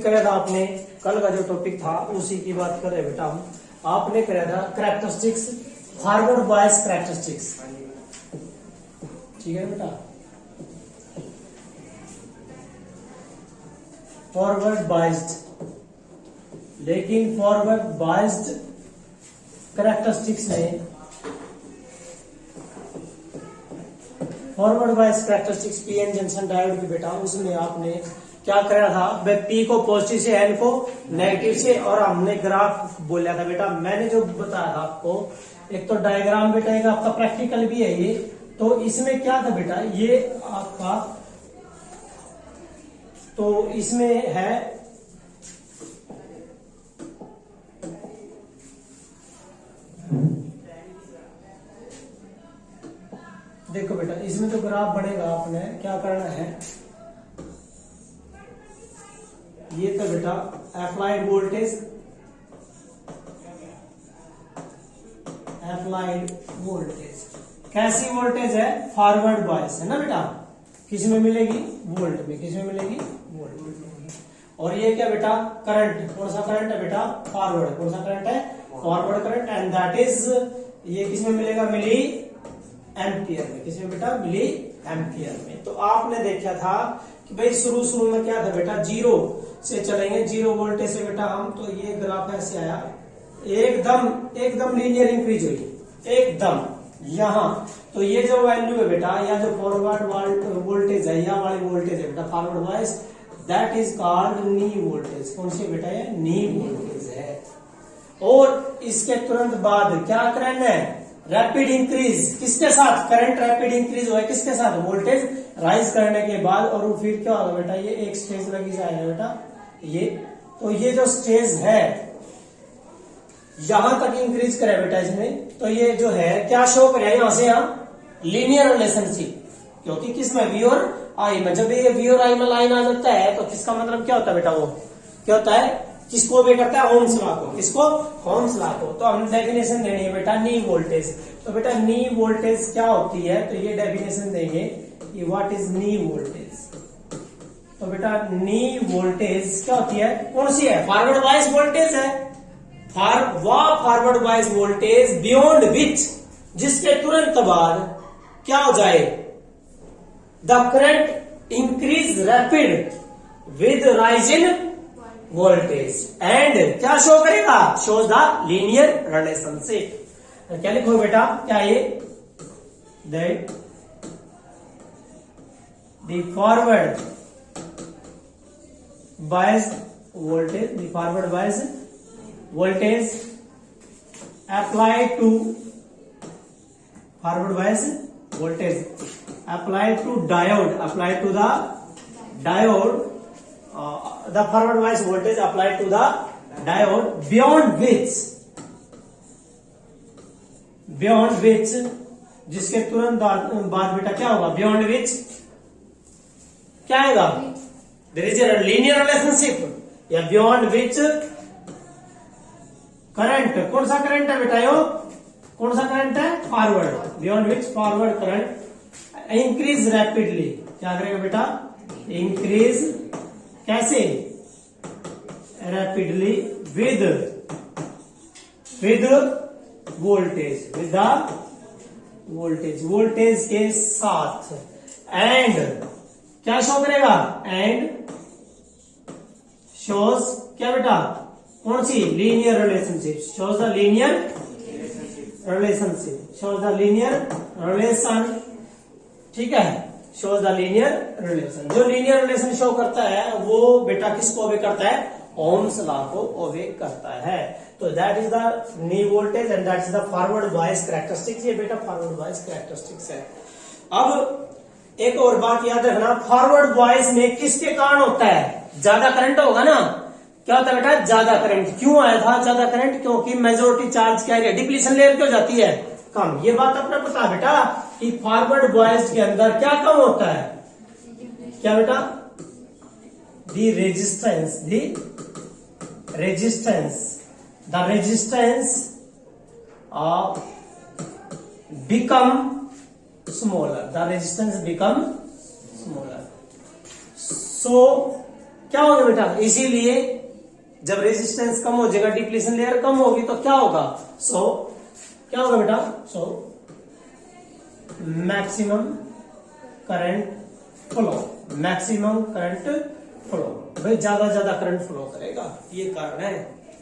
Topic कराया था आपने, कल का जो टॉपिक था उसी की बात कर रहे बेटा हम। आपने कराया था कैरेक्टरिस्टिक्स, फॉरवर्ड बायस कैरेक्टरिस्टिक्स, ठीक है बेटा। फॉरवर्ड बायस्ड, लेकिन फॉरवर्ड बायस्ड कैरेक्टरिस्टिक्स में, forward bias characteristics PN junction diode की बेटा, उसमें आपने क्या करा था, पी को पॉजिटिव से, एन को नेगेटिव से, और हमने ग्राफ बोला था बेटा। मैंने जो बताया था आपको, एक तो डायग्राम बेटा, एक आपका प्रैक्टिकल भी है ये। तो इसमें क्या था बेटा, ये आपका, तो इसमें है देखो बेटा, इसमें तो ग्राफ बनेगा, आपने क्या करना है, ये तो बेटा अप्लाइड वोल्टेज, अप्लाइड वोल्टेज कैसी वोल्टेज है, फॉरवर्ड बायस है ना बेटा। किस में मिलेगी, वोल्ट में। किस में मिलेगी, वोल्ट में। और ये क्या बेटा, करंट, कौन सा करंट है बेटा, फॉरवर्ड। कौन सा करंट है, forward current, and that is, ये किस में मिलेगा, मिली एम्पियर में। किस में बेटा, मिली एम्पियर में। तो आपने देखा था कि भाई शुरू में क्या था बेटा, जीरो से चलेंगे, जीरो वोल्टेज से बेटा हम, तो ये ग्राफ ऐसे आया, एकदम लीनियर इंक्रीज हुई, एकदम यहां। तो ये जो वैल्यू है बेटा, या जो फॉरवर्ड वोल्टेज है, या वाली वोल्टेज है बेटा, forward wise, that is called knee voltage. कौन सी बेटा, ये नी वोल्टेज है। और इसके तुरंत बाद क्या करना है, रैपिड इंक्रीज, किसके साथ, करंट रैपिड इंक्रीज हुआ है, किसके साथ, वोल्टेज राइज करने के बाद। और वो फिर क्या होगा बेटा, ये एक स्टेज लगी जाएगा बेटा, ये। तो ये जो स्टेज है, यहां तक इंक्रीज करे बेटा इसमें, तो ये जो है क्या शो करे, यहां से यहां लीनियर रिलेशनशिप, क्योंकि किसमें, वी और आई में। जब ये वी और आई में लाइन आ जाता है, तो किसका मतलब क्या होता है बेटा, वो क्या होता है, किसको वे करता है, ओम्स लॉ को। किसको, ओम्स लॉ को। तो हम डेफिनेशन देनी है बेटा, नी वोल्टेज। तो बेटा नी वोल्टेज क्या होती है, तो ये डेफिनेशन देंगे कि व्हाट इज नी वोल्टेज। तो बेटा नी वोल्टेज क्या होती है, कौन सी है, फॉरवर्ड बायस वोल्टेज है। Forward bias voltage beyond which, जिसके तुरंत बाद क्या हो जाए, the current increase rapid with rise in voltage, and क्या शो करेगा, शोज द लीनियर रिलेशनशिप। क्या लिखो बेटा, क्या ये, that the forward bias voltage, the forward bias voltage applied to, forward bias voltage applied to diode, applied to the diode, the forward bias voltage applied to the diode, beyond which, जिसके तुरंत बाद बेटा क्या होगा, beyond which क्या आएगा, there is a linear relationship, या beyond which current, कौन सा करंट है बेटा, यो कौन सा करंट है, forward, beyond which forward current increase rapidly, क्या करेगा बेटा, इंक्रीज कैसे, rapidly with voltage, with the voltage के साथ, एंड क्या शो करेगा, एंड शोज क्या बेटा, कौन सी, linear relationship, shows the linear relationship, shows the linear relation, ठीक है, शोज द लीनियर रिलेशन। जो लीनियर रिलेशन शो करता है वो बेटा किसको ओबे करता है, ओम्स लॉ को ओबे करता है। तो that is the knee voltage and that is the forward bias characteristics. ये बेटा फॉरवर्ड बायस कैरेक्टरिस्टिक्स है। अब एक और बात याद रखना, फॉरवर्ड बायस में किसके कारण होता है, ज्यादा करंट होगा ना, क्या होता है बेटा, ज्यादा करंट। क्यों आया था ज्यादा करंट, क्योंकि मेजोरिटी चार्ज क्या है, डिप्लीशन लेयर क्यों जाती है, कम। ये बात अपना पता है बेटा कि फॉरवर्ड बायस के अंदर क्या कम होता है, क्या बेटा, the resistance become smaller, the resistance become smaller, so क्या होगा बेटा, इसीलिए जब रेजिस्टेंस कम हो जाएगा, डिप्लीशन लेयर कम होगी तो क्या होगा, सो क्या होगा बेटा, so maximum current flow, maximum current flow, भाई ज्यादा करंट फ्लो करेगा, ये कारण है,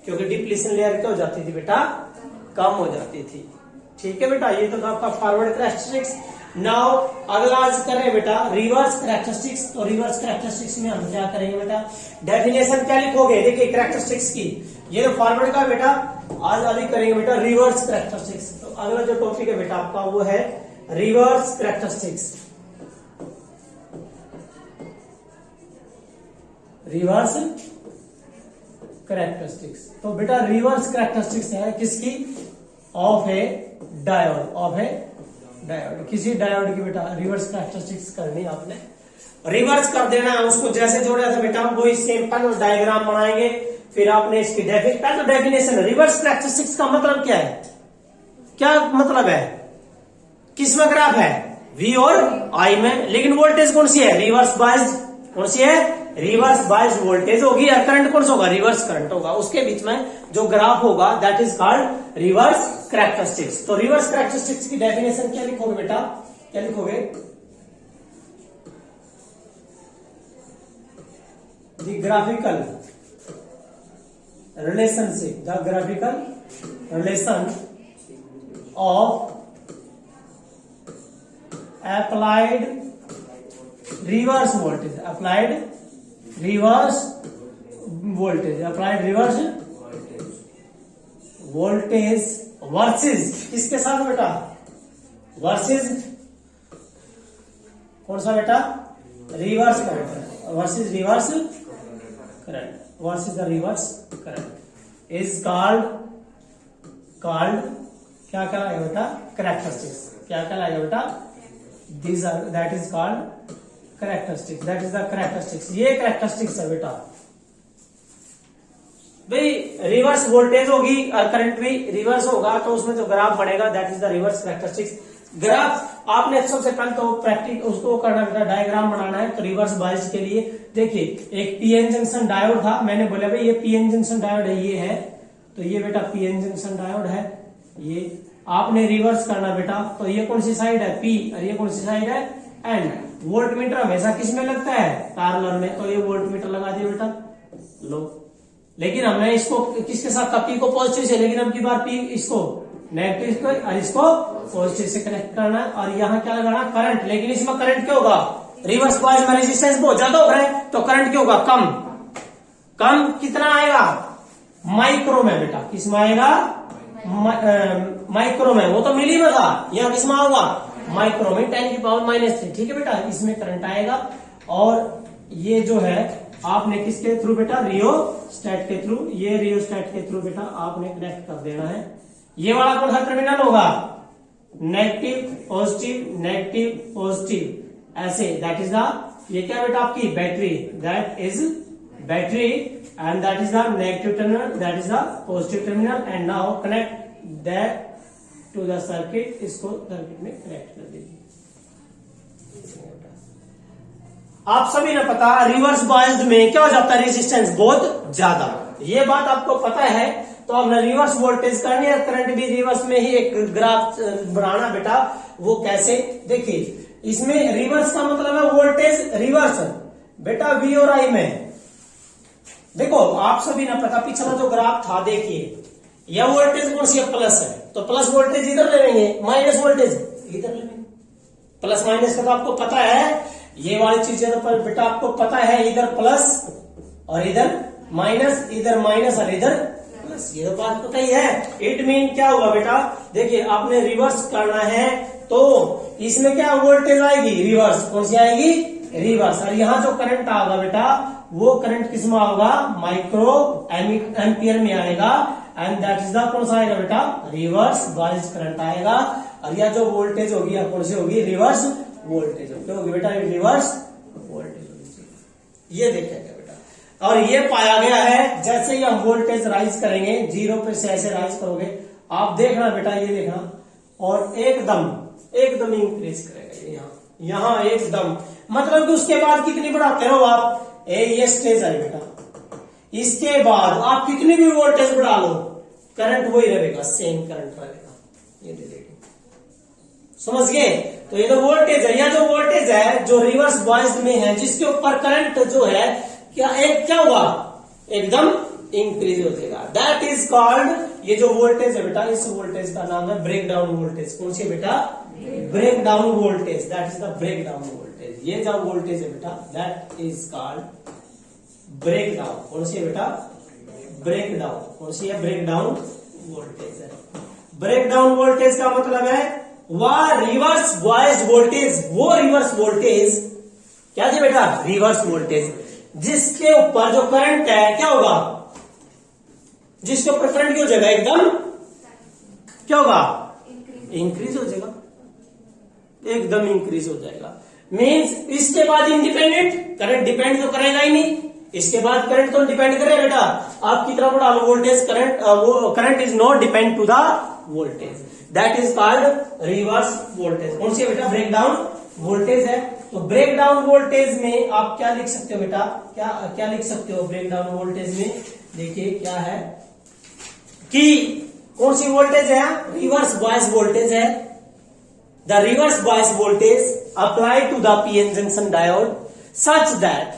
क्योंकि डिप्लीशन लेयर क्या हो जाती थी बेटा, कम हो जाती थी। ठीक है बेटा, ये तो था आपका फॉरवर्ड कैरेक्टरिस्टिक्स। नाउ अगला आज करें बेटा रिवर्स कैरेक्टरिस्टिक्स। तो रिवर्स कैरेक्टरिस्टिक्स में हम क्या करेंगे बेटा, डेफिनेशन क्या लिखोगे, देखिए कैरेक्टरिस्टिक्स की, ये तो फॉरवर्ड का बेटा, आज अभी करेंगे बेटा रिवर्स कैरेक्टरिस्टिक्स। तो अगला जो टॉपिक है बेटा आपका वो है रिवर्स कैरेक्टरिस्टिक्स। रिवर्स कैरेक्टरिस्टिक्स, तो बेटा रिवर्स कैरेक्टरिस्टिक्स है किसकी, of A diode, of A diode, किसी डायोड की बेटा रिवर्स कैरेक्टरिस्टिक्स करनी आपने, रिवर्स कर देना है उसको, जैसे जोड़ा था बेटा वही सिंपल डायग्राम बनाएंगे, फिर आपने इसकी डेफिनेशन, रिवर्स कैरेक्टरिस्टिक्स का मतलब क्या है, क्या मतलब है, किसमें ग्राफ है, V और I में, लेकिन वोल्टेज कौन सी है, रिवर्स बायस्ड, कौन सी है, रिवर्स बायस्ड वोल्टेज होगी, और करंट कौन सा होगा, रिवर्स करंट होगा, उसके बीच में जो ग्राफ होगा that is called reverse characteristics. तो रिवर्स कैरेक्टरिस्टिक्स की डेफिनेशन क्या लिखोगे बेटा, क्या लिखोगे, the graphical relationship, the graphical relation of applied reverse voltage, applied reverse voltage, applied reverse voltage versus किसके साथ बेटा, versus कौन सा बेटा, reverse current, versus reverse current, versus the reverse current is called क्या कहलाएगा बेटा, कैरेक्टरिस्टिक्स, क्या कहलाएगा बेटा, these are, that is called characteristics, that is the characteristics, ये characteristics है बेटा, भाई रिवर्स वोल्टेज होगी और करंट भी रिवर्स होगा, तो उसमें जो ग्राफ बनेगा that is the reverse characteristics. Graph आपने सबसे पहले तो प्रैक्टिस उसको करना बेटा, डायग्राम बनाना है, तो रिवर्स बायस के लिए देखिए एक पीएन जंक्शन डायोड था, मैंने बोला भाई ये पीएन जंक्शन डायोड है, ये है, तो ये बेटा पीएन जंक्शन डायोड है, ये आपने रिवर्स करना बेटा, तो ये कौन सी साइड है, पी, और ये कौन सी साइड है, एन। वोल्टमीटर हमेशा किस में लगता है, पैरेलल में, तो ये वोल्टमीटर लगा दिया बेटा, लो, लेकिन हमने इसको किसके साथ, पी को पॉजिटिव से, लेकिन अब की बार पी इसको नेगेटिव को और इसको पॉजिटिव से कनेक्ट करना है, और यहाँ क्या लगाना, करंट, लेकिन इसमें करंट क्या होगा, रिवर्स बायस में रेजिस्टेंस बहुत ज्यादा हो रहा है, तो करंट क्या होगा, कम कितना आएगा, माइक्रो में बेटा, किसमें आएगा, माइक्रो में, वो तो मिली में था, यहाँ किस में होगा, माइक्रो में, 10⁻⁻3, ठीक है बेटा, इसमें करंट आएगा, और ये जो है आपने किसके थ्रू बेटा, रियोस्टेट के थ्रू, ये रियोस्टेट के थ्रू बेटा आपने कनेक्ट कर देना है, ये वाला कौन सा टर्मिनल होगा, नेगेटिव पॉजिटिव, ऐसे, दैट इज द, ये क्या बेटा आपकी battery, that is battery, and that is the negative terminal, that is the positive terminal, and now connect that to the circuit, इसको सर्किट में कनेक्ट कर दीजिए। आप सभी ने पता रिवर्स बायस्ड में क्या हो जाता है, रेजिस्टेंस बहुत ज्यादा, ये बात आपको पता है, तो आपने रिवर्स वोल्टेज करनी है, करंट भी रिवर्स में ही एक ग्राफ बनाना बेटा, वो कैसे, देखिए इसमें रिवर्स का मतलब है वोल्टेज रिवर्स बेटा, वी और आई में, देखो आप सभी ने पता, पिछला जो ग्राफ था देखिए, यह वोल्टेज कौन सी है, प्लस है, तो प्लस वोल्टेज इधर ले लेंगे, माइनस वोल्टेज इधर ले लेंगे, प्लस माइनस का तो आपको पता है, ये वाली चीजें तो बेटा आपको पता है, इधर प्लस और इधर माइनस, इधर माइनस और इधर प्लस, ये तो बात पता ही है। इट मीन क्या होगा बेटा, देखिए आपने रिवर्स करना है, तो इसमें क्या वोल्टेज आएगी, रिवर्स, कौन सी आएगी, रिवर्स, और यहाँ जो करंट आएगा बेटा, वो करंट किस में होगा, माइक्रो एम्पियर में आएगा, एंड दैट इज द, कौन सा आएगा बेटा, रिवर्स बायस्ड करंट आएगा, और यह जो वोल्टेज होगी कौन सी होगी, रिवर्स वोल्टेज होगी बेटा, रिवर्स वोल्टेज होगी, ये देखेगा बेटा, और ये पाया गया है, जैसे ही हम वोल्टेज राइज करेंगे, 0 पे से ऐसे राइज करोगे, आप देखना बेटा, ये देखना, और एकदम इंक्रीज करेगा, यहाँ एकदम, मतलब कि उसके बाद कितनी बढ़ाते रहो आप, ये स्टेज आई बेटा। इसके बाद आप कितनी भी वोल्टेज बढ़ा लो, करंट वही रहेगा, सेम करंट रहेगा। ये रिलेटिव समझ गए। तो ये तो वोल्टेज है, या जो वोल्टेज है जो रिवर्स बॉयज में है, जिसके ऊपर करंट जो है क्या हुआ, एकदम इंक्रीज हो जाएगा। दैट इज कॉल्ड, ये जो वोल्टेज है बेटा, इस वोल्टेज का नाम है ब्रेक डाउन वोल्टेज। कौन सी बेटा, break down voltage. That is the break down voltage. ये जो वोल्टेज है बेटा, that is called break down. कौन सी है बेटा, ब्रेक डाउन। कौन सी है, ब्रेक डाउन वोल्टेज है। ब्रेक डाउन वोल्टेज का मतलब है वह रिवर्स बॉयज वोल्टेज, वो रिवर्स वोल्टेज क्या थी बेटा, रिवर्स वोल्टेज, जिसके ऊपर जो करंट है क्या होगा, जिसके ऊपर करंट क्या हो जाएगा, एकदम क्या होगा, इंक्रीज हो जाएगा, एकदम इंक्रीज हो जाएगा। मींस इसके बाद इंडिपेंडेंट करंट डिपेंड तो करेगा ही नहीं, इसके बाद करंट तो डिपेंड करेगा बेटा, आप कितना बढ़ा लो वोल्टेज, करंट वो current is not depend to the voltage. That is called reverse voltage. कौन सी है बेटा, ब्रेक डाउन वोल्टेज है। तो ब्रेक डाउन वोल्टेज में आप क्या लिख सकते हो बेटा, क्या लिख सकते हो ब्रेक डाउन वोल्टेज में, देखिए क्या है कि कौन सी वोल्टेज है, रिवर्स बॉयस वोल्टेज है। The reverse bias voltage apply to the PN junction diode such that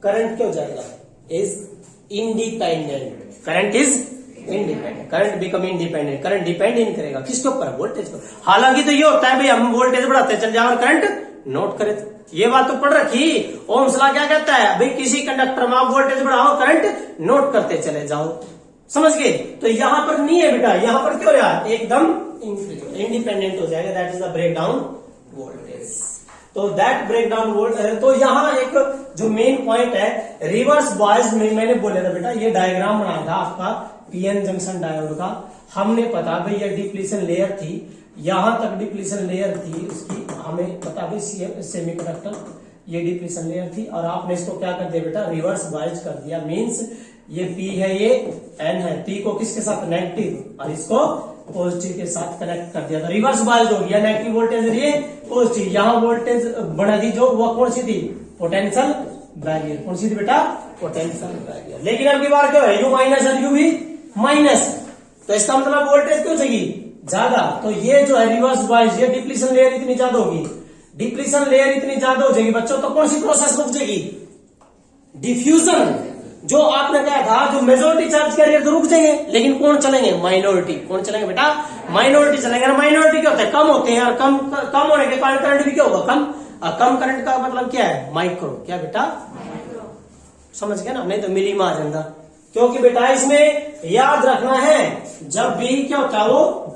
current क्या हो जाएगा, is independent. Current is independent, current become independent. Current depend नहीं करेगा किसके ऊपर, वोल्टेज पर। हालांकि तो ये होता है भाई, हम वोल्टेज बढ़ाते चल जाए और करंट नोट करे, ये बात तो पढ़ रखी। ओम्स लॉ क्या कहता है भाई, किसी कंडक्टर में आप वोल्टेज बढ़ाओ, करंट नोट करते चले जाओ, समझ गए। तो यहां पर नहीं है बेटा, यहां पर क्यों रहा, एकदम इंडिपेंडेंट हो जाएगा। That is the break down voltage. तो दैट ब्रेक डाउन वोल्टेज, तो यहां एक जो मेन पॉइंट है रिवर्स बॉयज में, मैंने बोला था बेटा, ये डायग्राम बनाया था आपका पीएन जंक्शन डायोड का। हमने पता भाई ये डिप्लीशन लेयर थी, यहां तक डिप्लीशन लेयर थी उसकी, हमें पता भाई सेमीकंडक्टर ये डिप्लीशन लेयर थी, और आपने इसको क्या कर दिया बेटा, रिवर्स बॉयज कर दिया। मींस ये P है, ये N है, P को किसके साथ, नेगेटिव, और इसको पॉजिटिव के साथ कनेक्ट कर दिया, तो रिवर्स बॉयज हो गया। नेगेटिव वोल्टेज ये पॉजिटिव, यहां वोल्टेज बढ़ा दी जो वो कौन सी थी, पोटेंशियल बैरियर। कौन सी थी बेटा, पोटेंशियल बैरियर। लेकिन अब की बार क्या है, यू माइनस और यू भी माइनस, तो इसका मतलब वोल्टेज क्यों चाहिए ज्यादा। तो ये जो है रिवर्स बॉयज, ये डिप्लीशन लेयर इतनी ज्यादा होगी, डिप्लीशन लेयर इतनी ज्यादा हो जाएगी बच्चों, तो कौन सी प्रोसेस रुक जाएगी, डिफ्यूजन। जो आपने कहा था, जो मेजोरिटी चार्ज कैरियर तो रुक जाएंगे, लेकिन कौन चलेंगे, माइनॉरिटी। कौन चलेंगे बेटा, माइनॉरिटी चलेंगे। माइनॉरिटी क्या होता है, कम होते हैं, और कम होने के कारण करंट भी क्या होगा, कम। कम करंट का मतलब क्या है, माइक्रो। क्या बेटा, समझ गए ना, नहीं तो मिली में आ जाता। क्योंकि बेटा इसमें याद रखना है, जब भी क्या होता है वो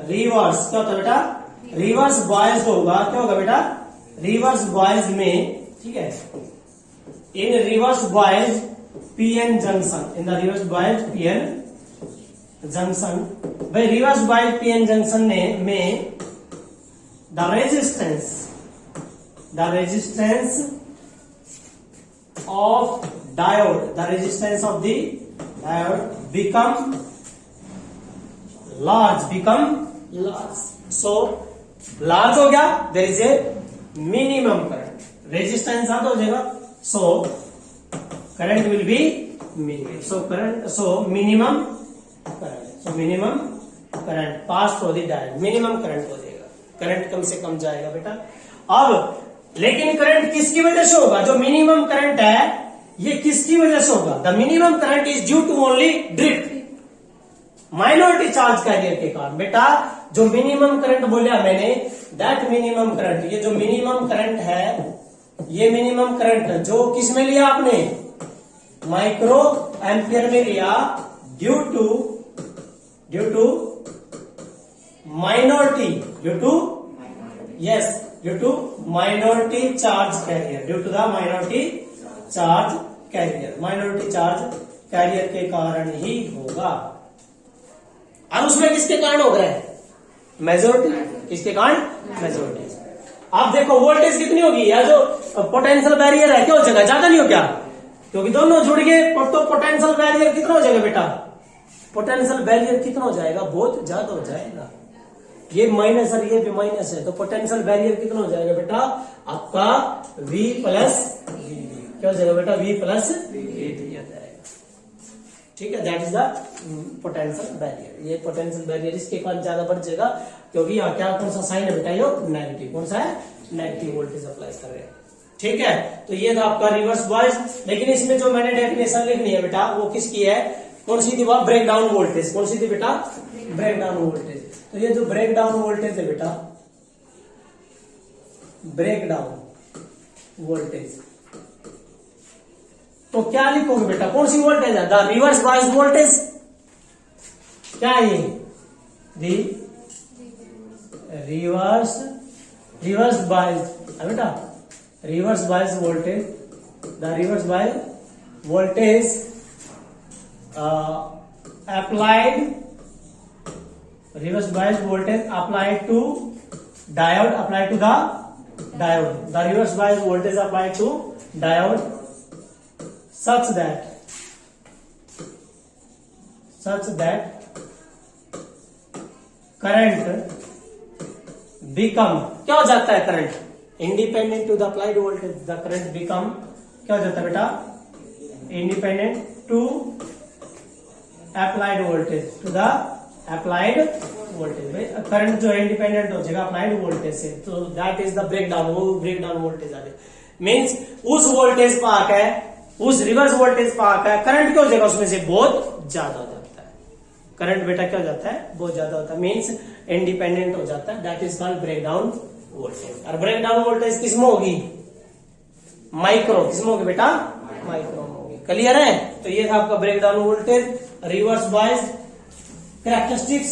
रिवर्स, क्या होता है बेटा, रिवर्स बॉयज होगा। क्या होगा बेटा, रिवर्स बॉयज में, ठीक है, in reverse bias PN junction, in the reverse bias PN junction, भाई रिवर्स बॉयज पीएन जंक्शन में the resistance of diode, the resistance of the diode become large, so large हो गया, there is a minimum current, resistance ज्यादा हो जाएगा, so current will be minimum, so minimum current pass through the diode, minimum current हो जाएगा, current कम से कम जाएगा बेटा। अब लेकिन करंट किसकी वजह से होगा, जो मिनिमम करंट है ये किसकी वजह से होगा, the minimum current is due to only drift, minority charge carrier के कारण। बेटा जो मिनिमम करंट बोला मैंने, दैट मिनिमम करंट, ये जो मिनिमम करंट है, ये मिनिमम करंट जो किस में लिया आपने, माइक्रो एम्पियर में लिया, due to minority, due to minority charge carrier, due to the minority charge carrier, minority charge carrier के कारण ही होगा। और उसमें किसके कारण हो गए, मेजोरिटी, किसके कारण, मेजोरिटी। आप देखो वोल्टेज कितनी होगी, या जो पोटेंशियल बैरियर है क्या हो जाएगा, ज्यादा नहीं हो क्या, क्योंकि दोनों जुड़ गए, तो पोटेंशियल बैरियर कितना हो जाएगा बेटा, पोटेंशियल बैरियर कितना हो जाएगा, बहुत ज्यादा हो जाएगा। ये माइनस और ये भी माइनस है, तो पोटेंशियल बैरियर कितना हो जाएगा बेटा आपका V प्लस क्या हो जाएगा बेटा V प्लस VB हो जाएगा। ठीक है, that is the potential barrier. ये पोटेंशियल बैरियर इसके कारण ज्यादा बढ़ जाएगा क्योंकि यहाँ क्या कौन सा साइन है बेटा, ये नेगेटिव। कौन सा है? नेगेटिव वोल्टेज अप्लाई कर रहे हैं। ठीक है, तो ये था आपका रिवर्स बॉयज। लेकिन इसमें जो मैंने डेफिनेशन लिखनी है बेटा वो किसकी है? कौन सी थी? वह ब्रेक डाउन वोल्टेज। कौन सी थी बेटा? Break down voltage. तो ये जो ब्रेक डाउन वोल्टेज है बेटा, ब्रेक डाउन वोल्टेज, तो क्या लिखोगे बेटा? कौन सी वोल्टेज है? The reverse bias voltage. क्या है ये? दी रिवर्स बायस बेटा, reverse bias voltage, the reverse bias voltage applied, reverse bias voltage applied to diode, applied to the diode, the reverse bias voltage applied to diode such that current become, क्या हो जाता है current? Independent to the applied voltage, the current become क्या हो जाता है बेटा? Independent to applied voltage, to the applied voltage. Current जो है इंडिपेंडेंट हो जाएगा अप्लाइड वोल्टेज से, तो that is the break down. वो ब्रेक डाउन वोल्टेज आ जाए मीन्स उस वोल्टेज पर आकर, उस रिवर्स वोल्टेज पर आकर करंट क्या हो जाएगा? उसमें से बहुत ज्यादा हो जाता है करंट बेटा, क्या हो जाता है? बहुत ज्यादा होता है, मीन्स इंडिपेंडेंट हो जाता है। That is called break down voltage. और ब्रेक डाउन वोल्टेज किसमें होगी? माइक्रो। किसमें होगी बेटा? माइक्रो में होगी। क्लियर है? तो ये था आपका break down voltage, reverse bias characteristics.